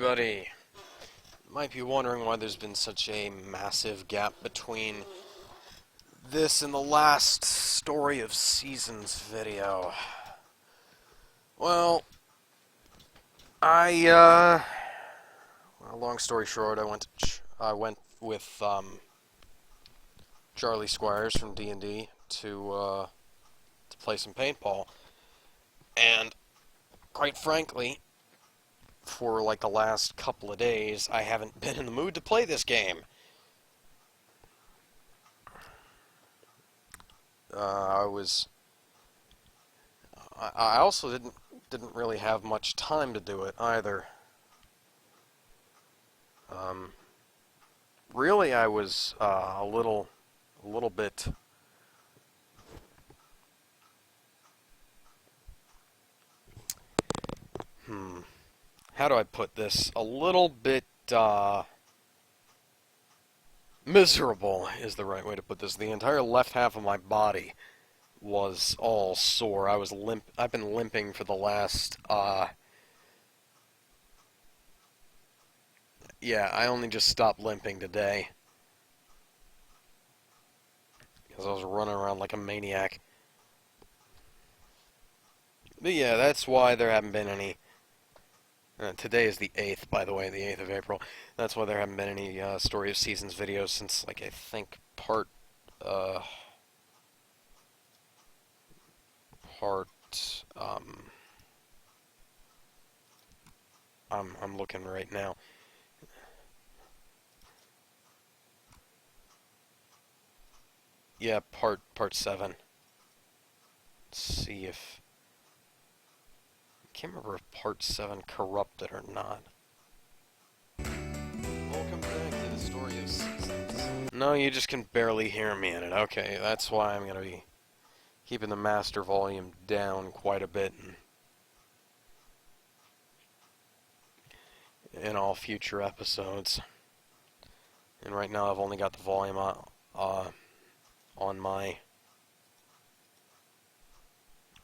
everybody! You might be wondering why there's been such a massive gap between this and the last Story of Seasons video. Well, long story short, I went with Charlie Squires from D&D to play some paintball, and quite frankly, for like the last couple of days, I haven't been in the mood to play this game. I also didn't really have much time to do it either. Really, I was a little bit. How do I put this? A little bit miserable is the right way to put this. The entire left half of my body was all sore. I've been limping for the last yeah, I only just stopped limping today because I was running around like a maniac. But yeah, that's why there haven't been any. Today is the 8th, by the way, the 8th of April. That's why there haven't been any Story of Seasons videos since, like, I think I'm looking right now. Yeah, part 7. Let's see if... I can't remember if part 7 corrupted or not. Welcome back to the Story of Seasons. No, you just can barely hear me in it. Okay, that's why I'm going to be keeping the master volume down quite a bit in all future episodes. And right now I've only got the volume on my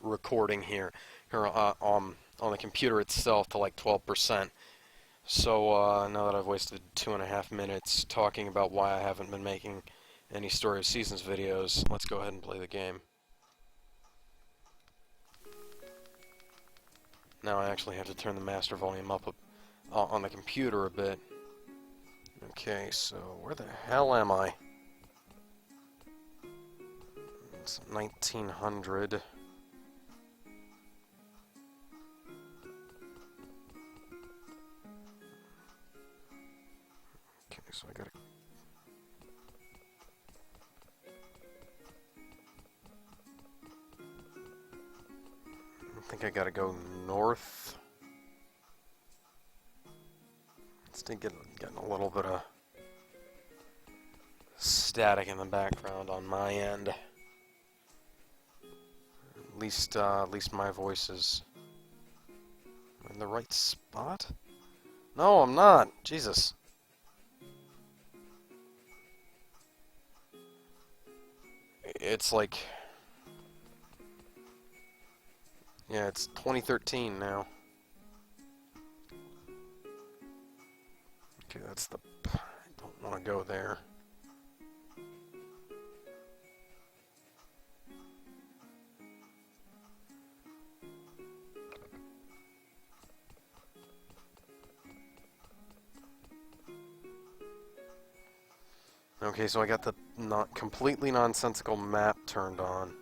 recording here on the computer itself to like 12%. So now that I've wasted 2.5 minutes talking about why I haven't been making any Story of Seasons videos, let's go ahead and play the game. Now I actually have to turn the master volume up on the computer a bit. Okay, so where the hell am I? It's 1900. Okay, so I gotta... I think I gotta go north. Still getting a little bit of static in the background on my end. At least my voice is in the right spot. No, I'm not. Jesus. It's like, yeah, it's 2013 now. Okay, that's the... I don't want to go there. Okay, so I got the completely nonsensical map turned on.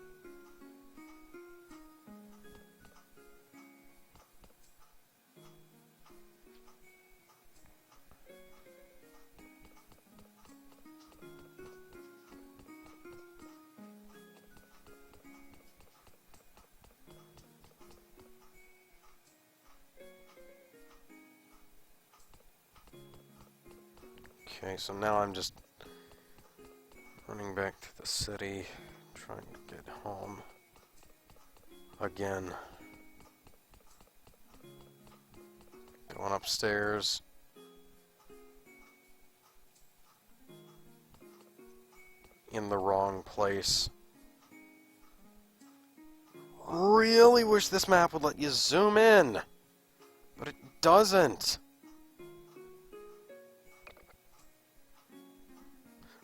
Okay, so now I'm just running back to the city, trying to get home again. Going upstairs. In the wrong place. Really wish this map would let you zoom in, but it doesn't.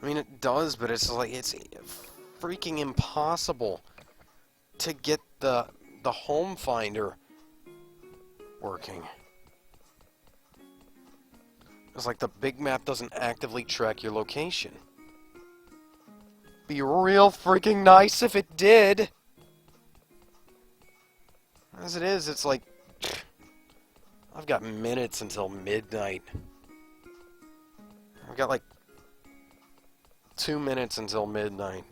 I mean, it does, but it's like, it's freaking impossible to get the home finder working. It's like the big map doesn't actively track your location. Be real freaking nice if it did. As it is, it's like, I've got minutes until midnight. I've got like 2 minutes until midnight.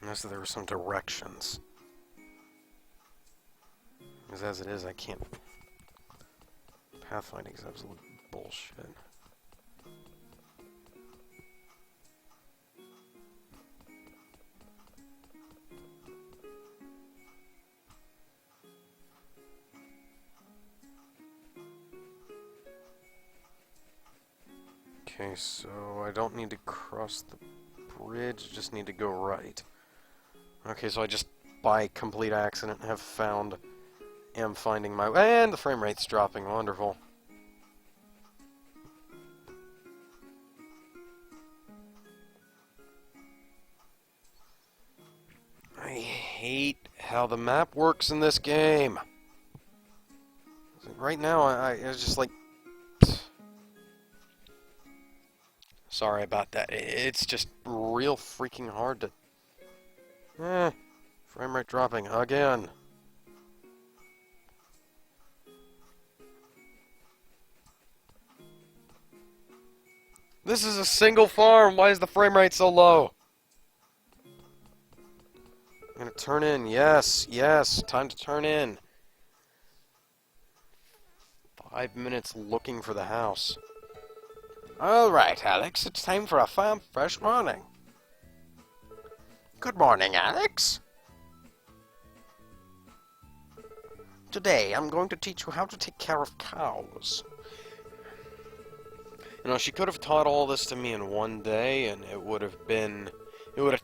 Unless there were some directions. Because as it is, I can't. Pathfinding is absolute bullshit. Okay, so I don't need to cross the bridge, just need to go right. Okay, so I just, by complete accident, am finding my way, and the frame rate's dropping, wonderful. I hate how the map works in this game. Right now, I it's just like... Sorry about that. It's just real freaking hard to... frame rate dropping again. This is a single farm. Why is the frame rate so low? I'm gonna turn in. Yes, yes. Time to turn in. 5 minutes looking for the house. Alright, Alex. It's time for a fine, fresh morning. Good morning, Alex. Today, I'm going to teach you how to take care of cows. You know, she could have taught all this to me in one day, and it would have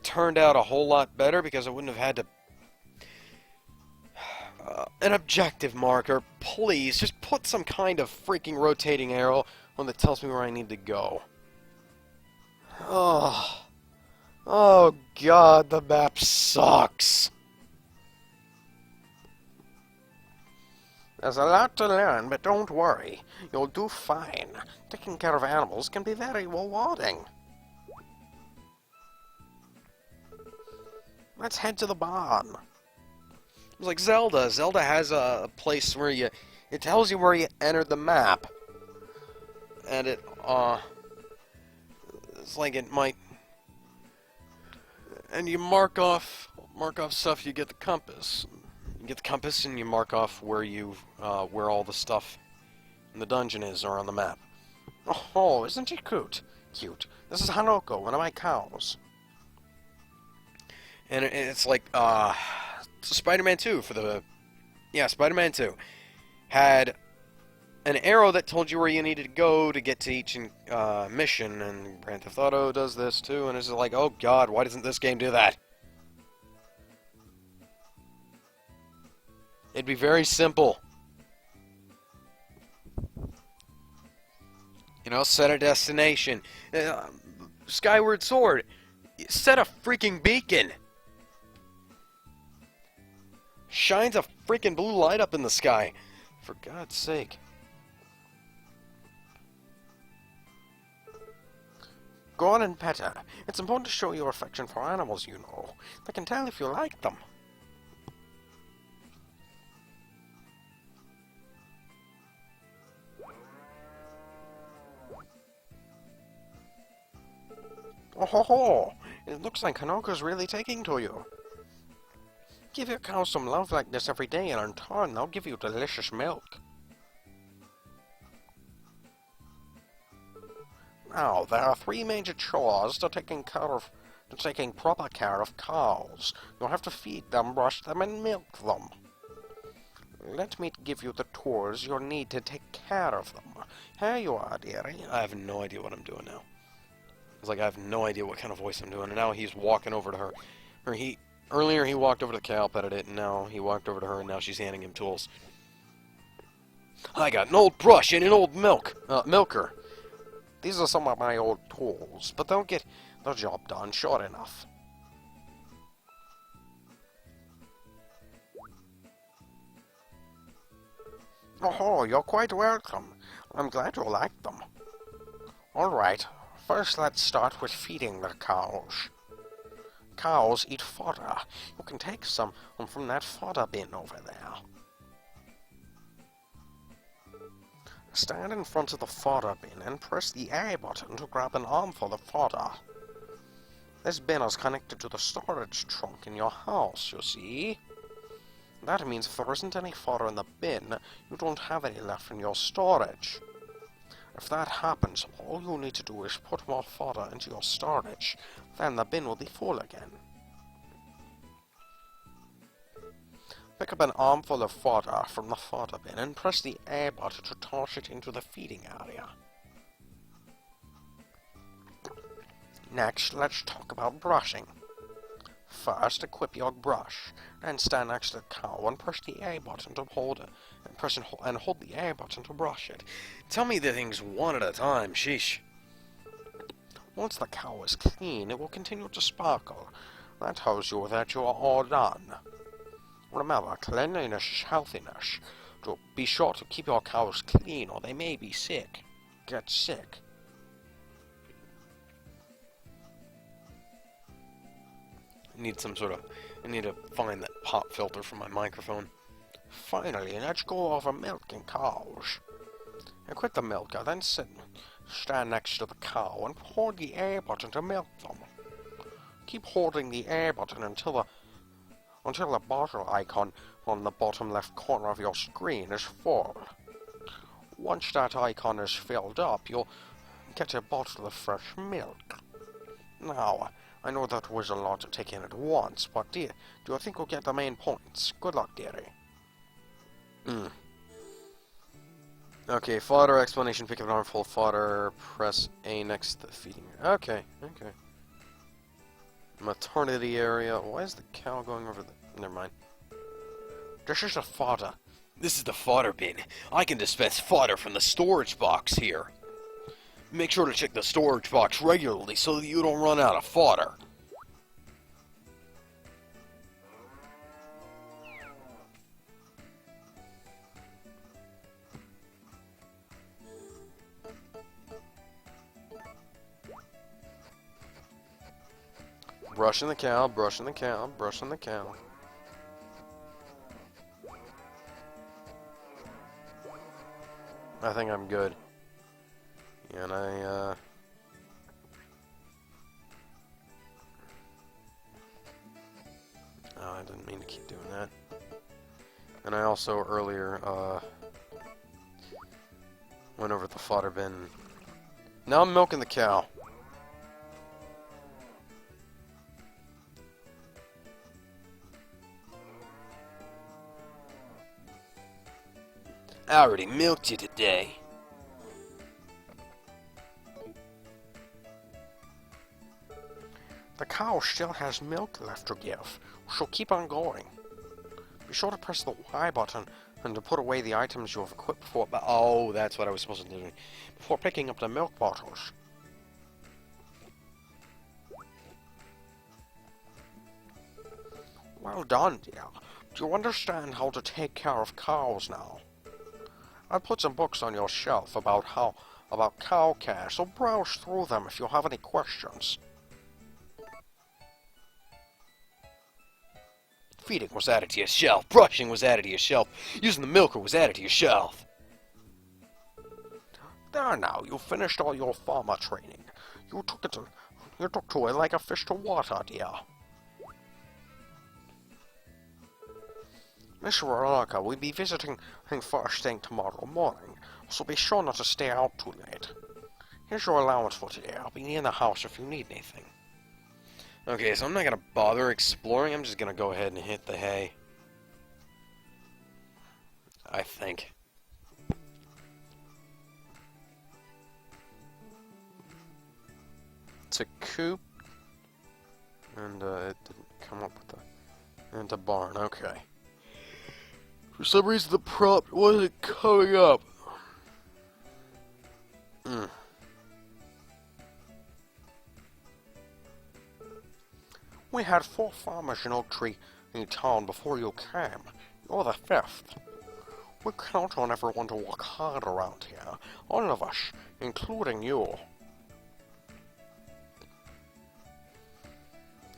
turned out a whole lot better because I wouldn't have had to... an objective marker, please, just put some kind of freaking rotating arrow one that tells me where I need to go. Oh, oh God, the map sucks. There's a lot to learn, but don't worry. You'll do fine. Taking care of animals can be very rewarding. Let's head to the barn. It's like Zelda. Zelda has a place where it tells you where you entered the map. And it's like it might... And you mark off stuff, you get the compass. You get the compass and you mark off where where all the stuff in the dungeon is or on the map. Oh, isn't he cute? Cute. This is Hanoko, one of my cows. And it's like, Spider-Man 2 for the... Yeah, Spider-Man 2 had an arrow that told you where you needed to go to get to each mission, and Grand Theft Auto does this too, and it's like, oh God, why doesn't this game do that? It'd be very simple. You know, set a destination. Skyward Sword, set a freaking beacon. Shines a freaking blue light up in the sky. For God's sake. Go on and pet her. It's important to show your affection for animals, you know. They can tell if you like them. Oh ho ho! It looks like Hanoko's really taking to you. Give your cows some love like this every day, and in turn, they'll give you delicious milk. Now, there are 3 major chores to taking proper care of cows. You'll have to feed them, brush them, and milk them. Let me give you the tools you'll need to take care of them. Here you are, dearie. I have no idea what I'm doing now. It's like I have no idea what kind of voice I'm doing, and now he's walking over to her. Or Earlier he walked over to the cow, petted it, and now he walked over to her, and now she's handing him tools. I got an old brush and an old milker. These are some of my old tools, but they'll get the job done sure enough. Oh, you're quite welcome. I'm glad you like them. Alright, first let's start with feeding the cows. Cows eat fodder. You can take some from that fodder bin over there. Stand in front of the fodder bin and press the A button to grab an armful of fodder. This bin is connected to the storage trunk in your house, you see. That means if there isn't any fodder in the bin, you don't have any left in your storage. If that happens, all you need to do is put more fodder into your storage. Then the bin will be full again. Pick up an armful of fodder from the fodder bin and press the A button to toss it into the feeding area. Next, let's talk about brushing. First, equip your brush, then stand next to the cow and press the A button to hold it, and hold the A button to brush it. Tell me the things one at a time, sheesh. Once the cow is clean, it will continue to sparkle. That tells you that you are all done. Remember, cleanliness is healthiness. So be sure to keep your cows clean, or they may be sick. Get sick. I need to find that pop filter for my microphone. Finally, let's go over milking cows. Equip the milker, then stand next to the cow and hold the A button to milk them. Keep holding the A button until the bottle icon on the bottom left corner of your screen is full. Once that icon is filled up, you'll get a bottle of fresh milk. Now, I know that was a lot to take in at once, but do you think you'll get the main points? Good luck, dearie. Okay, fodder explanation, pick up an armful of fodder, press A next to the feeding. Okay. Maternity area. Why is the cow going over the... Never mind. This is the fodder. This is the fodder bin. I can dispense fodder from the storage box here. Make sure to check the storage box regularly so that you don't run out of fodder. Brushing the cow, brushing the cow, brushing the cow. I think I'm good. And oh, I didn't mean to keep doing that. And I also earlier, went over the fodder bin. Now I'm milking the cow. I already milked you today. The cow still has milk left to give, so keep on going. Be sure to press the Y button and to put away the items you have equipped before. Oh, that's what I was supposed to do. Before picking up the milk bottles. Well done, dear. Do you understand how to take care of cows now? I'll put some books on your shelf about cow care, so browse through them if you have any questions. Feeding was added to your shelf. Brushing was added to your shelf. Using the milker was added to your shelf. There now, you finished all your farmer training. You took to it like a fish to water, dear. Miss Veronica will be visiting first thing tomorrow morning, so be sure not to stay out too late. Here's your allowance for today. I'll be in the house if you need anything. Okay, so I'm not gonna bother exploring. I'm just gonna go ahead and hit the hay. I think. It's a coop. And it didn't come up with the And a barn, okay. For some reason the prompt wasn't coming up. Mm. We had 4 farmers in Oak Tree in town before you came. You're the 5th. We count on everyone to work hard around here. All of us, including you.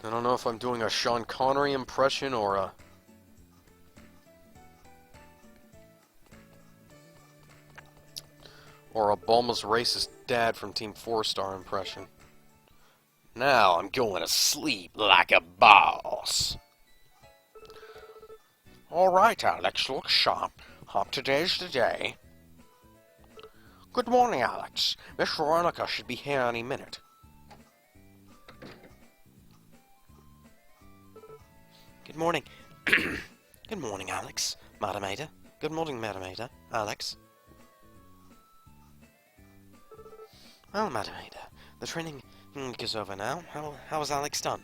I don't know if I'm doing a Sean Connery impression or a... Bulma's racist dad from Team 4 Star impression. Now I'm going to sleep like a boss. Alright, Alex, look sharp. Hope today's the day. Good morning, Alex. Miss Veronica should be here any minute. Good morning. Good morning, Alex. Madam Ada. Good morning, Madam Ada. Alex. Well, Madam Ada, the training is over now. How was Alex done?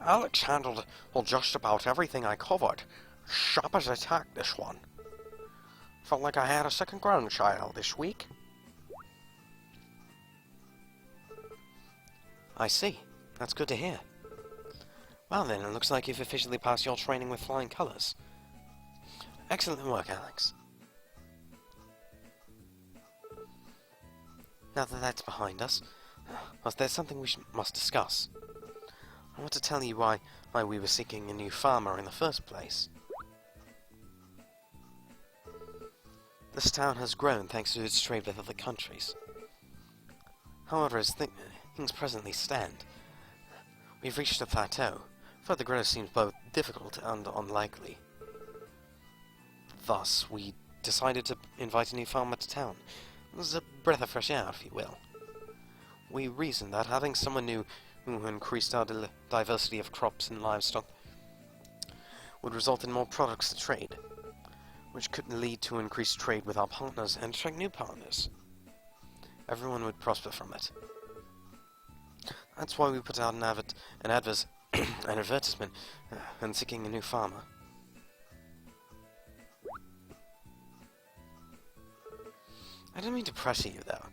Alex handled just about everything I covered. Sharp as a tack, this one. Felt like I had a second grandchild this week. I see. That's good to hear. Well then, it looks like you've officially passed your training with flying colours. Excellent work, Alex. Now that that's behind us, there's something we must discuss. I want to tell you why we were seeking a new farmer in the first place. This town has grown thanks to its trade with other countries. However, as things presently stand, we've reached a plateau. Further growth seems both difficult and unlikely. Thus, we decided to invite a new farmer to town. It was a breath of fresh air, if you will. We reasoned that having someone new who increased our diversity of crops and livestock would result in more products to trade, which could lead to increased trade with our partners and attract new partners. Everyone would prosper from it. That's why we put out an advertisement and seeking a new farmer. I don't mean to pressure you, though.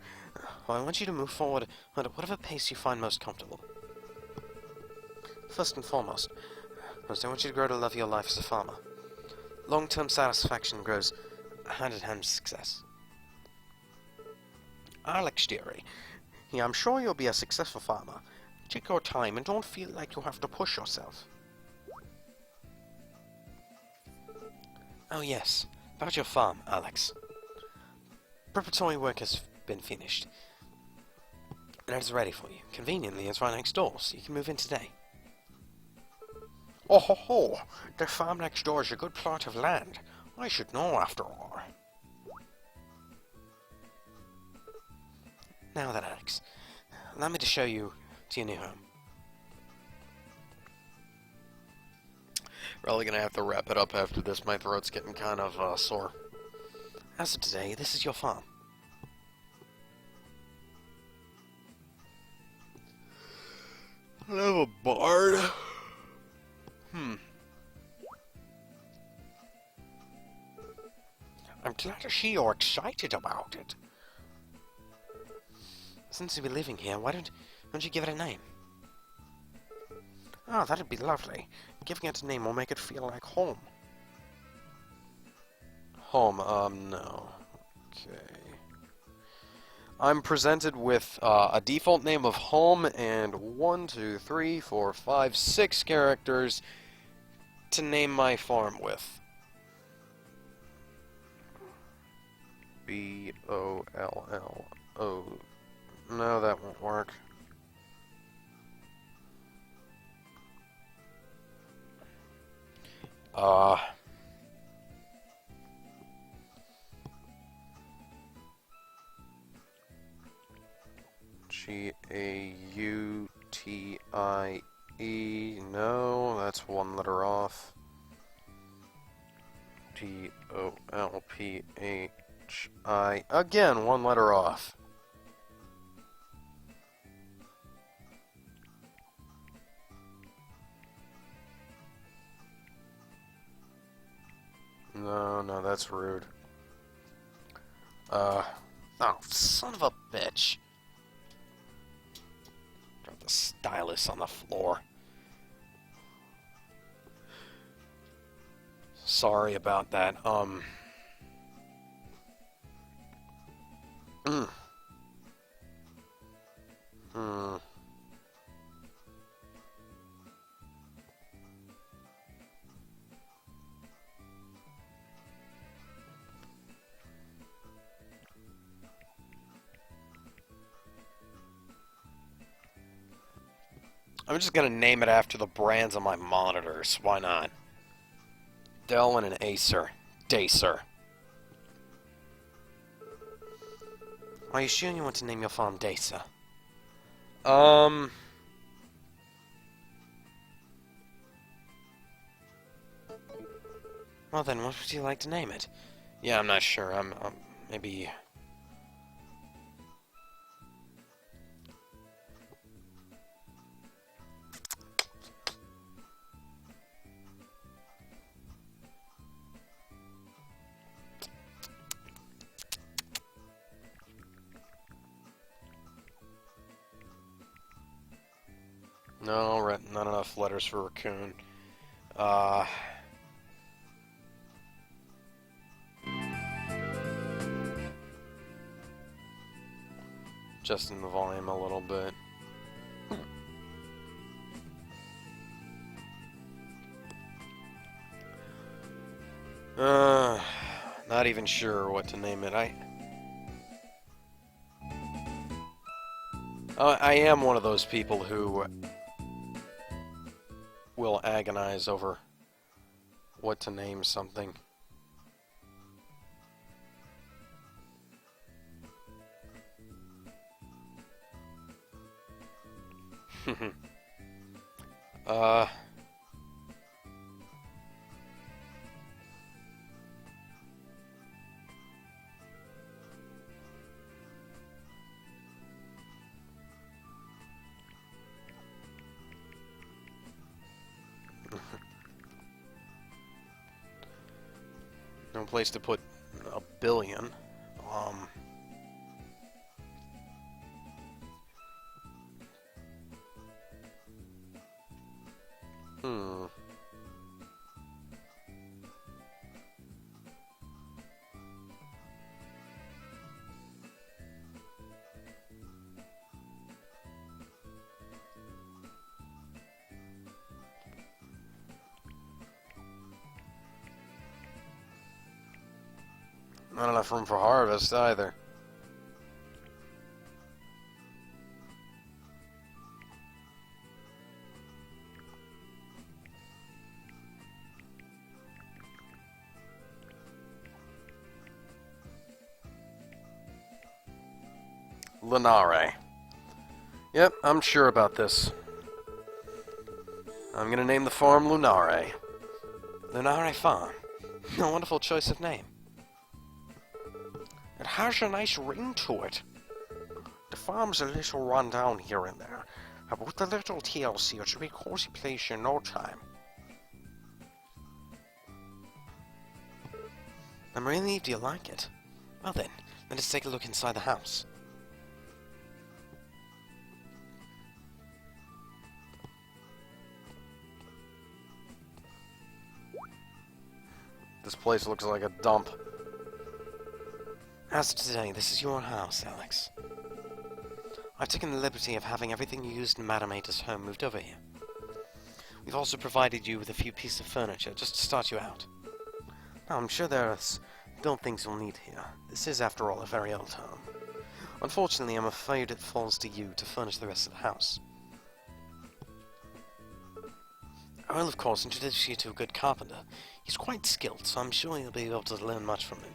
I want you to move forward at whatever pace you find most comfortable. First and foremost, I want you to grow to love your life as a farmer. Long-term satisfaction grows hand-in-hand with success. Alex, dearie, I'm sure you'll be a successful farmer. Take your time and don't feel like you have to push yourself. Oh yes, about your farm, Alex. Preparatory work has been finished, and it is ready for you. Conveniently, it's right next door, so you can move in today. Oh ho ho! The farm next door is a good plot of land. I should know after all. Now then, Alex, allow me to show you to your new home. Probably gonna have to wrap it up after this. My throat's getting kind of sore. As of today, this is your farm. I have a barn. I'm glad to see you're excited about it. Since you'll be living here, why don't you give it a name? Ah, that'd be lovely. Giving it a name will make it feel like home. Home, no. Okay. I'm presented with a default name of home and 1, 2, 3, 4, 5, 6 characters to name my farm with. B-O-L-L-O. No, that won't work. G-A-U-T-I-E. No, that's one letter off. D-O-L-P-H-I. Again, one letter off. that's rude. Oh, son of a bitch. Drop the stylus on the floor. Sorry about that. Mm. Hmm. I'm just gonna name it after the brands on my monitors. Why not? Delwyn and Acer. Dacer. Are you sure you want to name your farm Dacer? Well then, what would you like to name it? Yeah, I'm not sure. Maybe... No, not enough letters for raccoon. Adjusting the volume a little bit. Not even sure what to name it. I am one of those people who will agonize over what to name something. uh... No place to put a billion. Hmm. Not enough room for harvest either. Lunare. Yep, I'm sure about this. I'm gonna name the farm Lunare. Lunare Farm. A wonderful choice of name. It has a nice ring to it. The farm's a little run down here and there, but with a little TLC, it should be a cozy place in no time. I'm relieved you like it. Well then, let us take a look inside the house. This place looks like a dump. As of today, this is your house, Alex. I've taken the liberty of having everything you used in Madame Ada's home moved over here. We've also provided you with a few pieces of furniture just to start you out. Now, I'm sure there are still things you'll need here. This is, after all, a very old home. Unfortunately, I'm afraid it falls to you to furnish the rest of the house. I will, of course, introduce you to a good carpenter. He's quite skilled, so I'm sure you'll be able to learn much from him.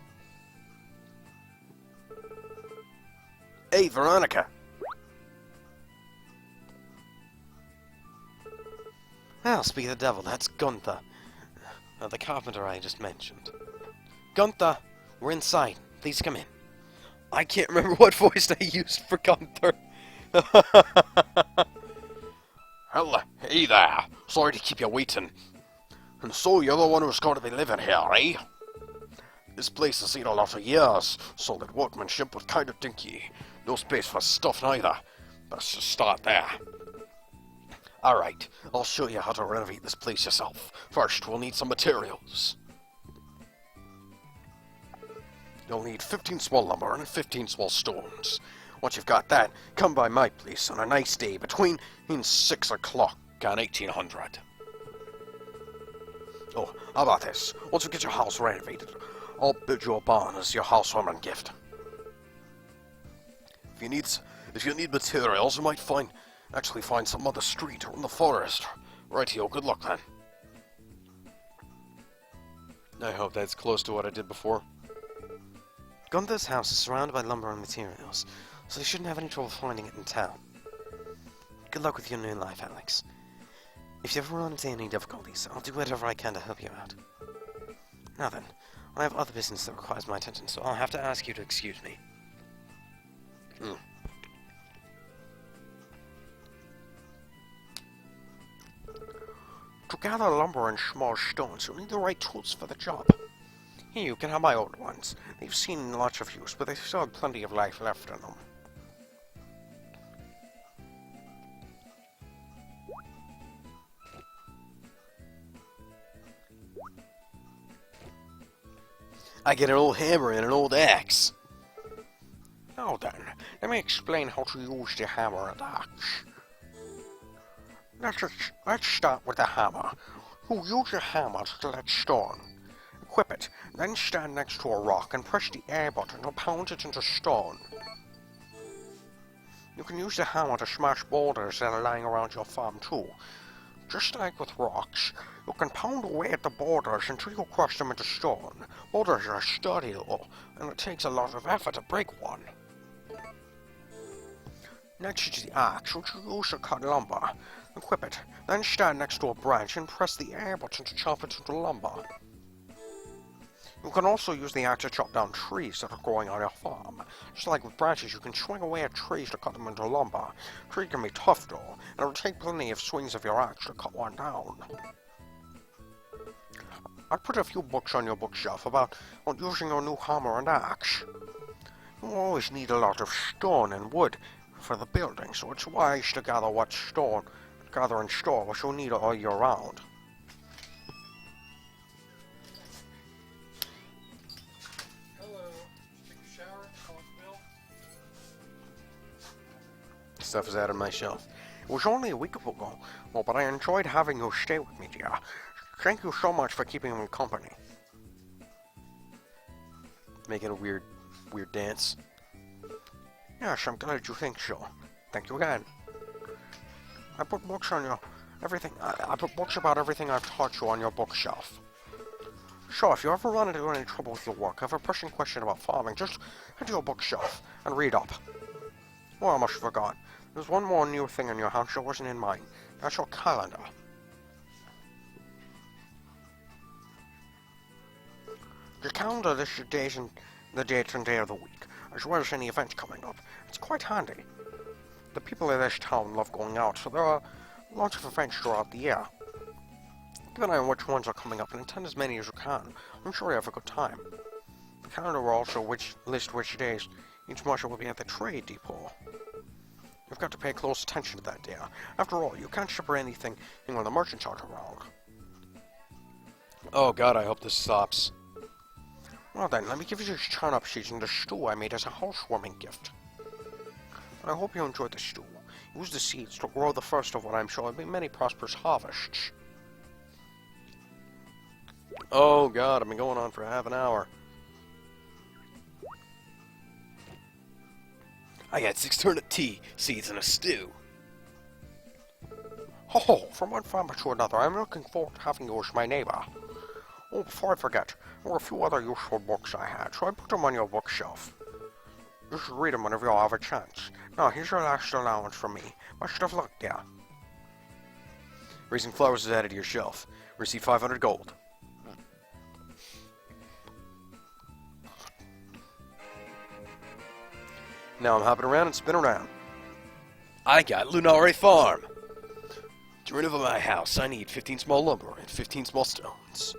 Hey, Veronica! Well, speak of the devil, that's Gunther. The carpenter I just mentioned. Gunther! We're inside. Please come in. I can't remember what voice I used for Gunther. Hello, hey there. Sorry to keep you waiting. And so you're the one who's going to be living here, eh? This place has seen a lot of years. Solid workmanship, but kinda dinky. No space for stuff neither. Let's just start there. Alright, I'll show you how to renovate this place yourself. First, we'll need some materials. You'll need 15 small lumber and 15 small stones. Once you've got that, come by my place on a nice day between 6 o'clock and 1800. Oh, how about this? Once we get your house renovated, I'll build you a barn as your housewarming gift. If you need materials, you might actually find some other street or in the forest. Rightio, good luck then. I hope that's close to what I did before. Gunther's house is surrounded by lumber and materials, so you shouldn't have any trouble finding it in town. Good luck with your new life, Alex. If you ever run into any difficulties, I'll do whatever I can to help you out. Now then, I have other business that requires my attention, so I'll have to ask you to excuse me. To gather lumber and small stones, you'll need the right tools for the job. Here, you can have my old ones. They've seen lots of use, but they still have plenty of life left in them. I get an old hammer and an old axe. Now then, let me explain how to use the hammer and axe. Let's start with the hammer. You use your hammer to select stone. Equip it, then stand next to a rock and press the A button to pound it into stone. You can use the hammer to smash boulders that are lying around your farm too. Just like with rocks, you can pound away at the boulders until you crush them into stone. Boulders are sturdy though, and it takes a lot of effort to break one. Next is the axe, which you use to cut lumber. Equip it, then stand next to a branch and press the A button to chop it into lumber. You can also use the axe to chop down trees that are growing on your farm. Just like with branches, you can swing away at trees to cut them into lumber. Trees can be tough though, and it will take plenty of swings of your axe to cut one down. I put a few books on your bookshelf about using your new hammer and axe. You always need a lot of stone and wood for the building, so it's wise to gather and store what you'll need all year round. Stuff is out of my shelf. It was only a week ago, but I enjoyed having you stay with me, dear. Thank you so much for keeping me company. Making a weird dance. Yes, I'm glad you think so. Thank you again. I put books on I put books about everything I've taught you on your bookshelf. So, if you ever run into any trouble with your work, have a pressing question about farming, just head to your bookshelf and read up. Oh, I almost forgot. There's one more new thing in your house that wasn't in mine. That's your calendar. The calendar lists the dates and day of the week, as well as any events coming up. It's quite handy. The people in this town love going out, so there are lots of events throughout the year. Keep an eye on which ones are coming up and attend as many as you can. I'm sure you have a good time. The calendar will also list which days each marshal will be at the trade depot. You've got to pay close attention to that, dear. After all, you can't ship or anything when the merchants aren't around. Oh god, I hope this stops. Well then, let me give you this turnip seeds and the stew I made as a housewarming gift. I hope you enjoyed the stew. Use the seeds to grow the first of what I'm sure will be many prosperous harvests. Oh god, I've been going on for half an hour. I got 6 turnip seeds and a stew. Oh, from one farmer to another, I'm looking forward to having you as my neighbor. Oh, before I forget, there were a few other useful books I had, so I put them on your bookshelf. You should read them whenever you have a chance. Now, here's your last allowance from me. Best of luck, dear. Raising flowers is added to your shelf. Receive 500 gold. Now I'm hopping around and spinning around. I got Lunare Farm. To renovate my house, I need 15 small lumber and 15 small stones.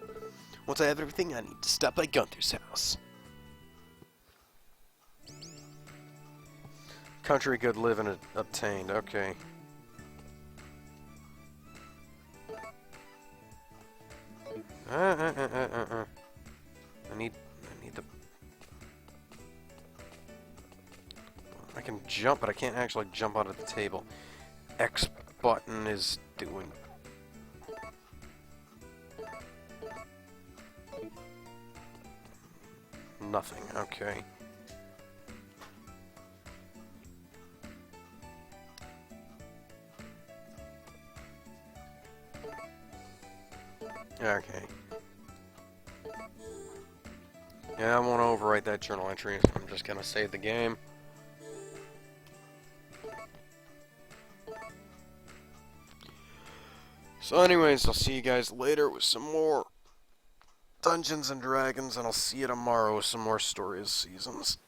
Once I have everything I need to stop by Gunther's house. Country good living obtained. Okay. I need the... I can jump, but I can't actually jump onto the table. X button is doing... nothing. Okay. Okay. Yeah, I won't overwrite that journal entry. I'm just gonna save the game. So anyways, I'll see you guys later with some more Dungeons and Dragons, and I'll see you tomorrow with some more Story of Seasons.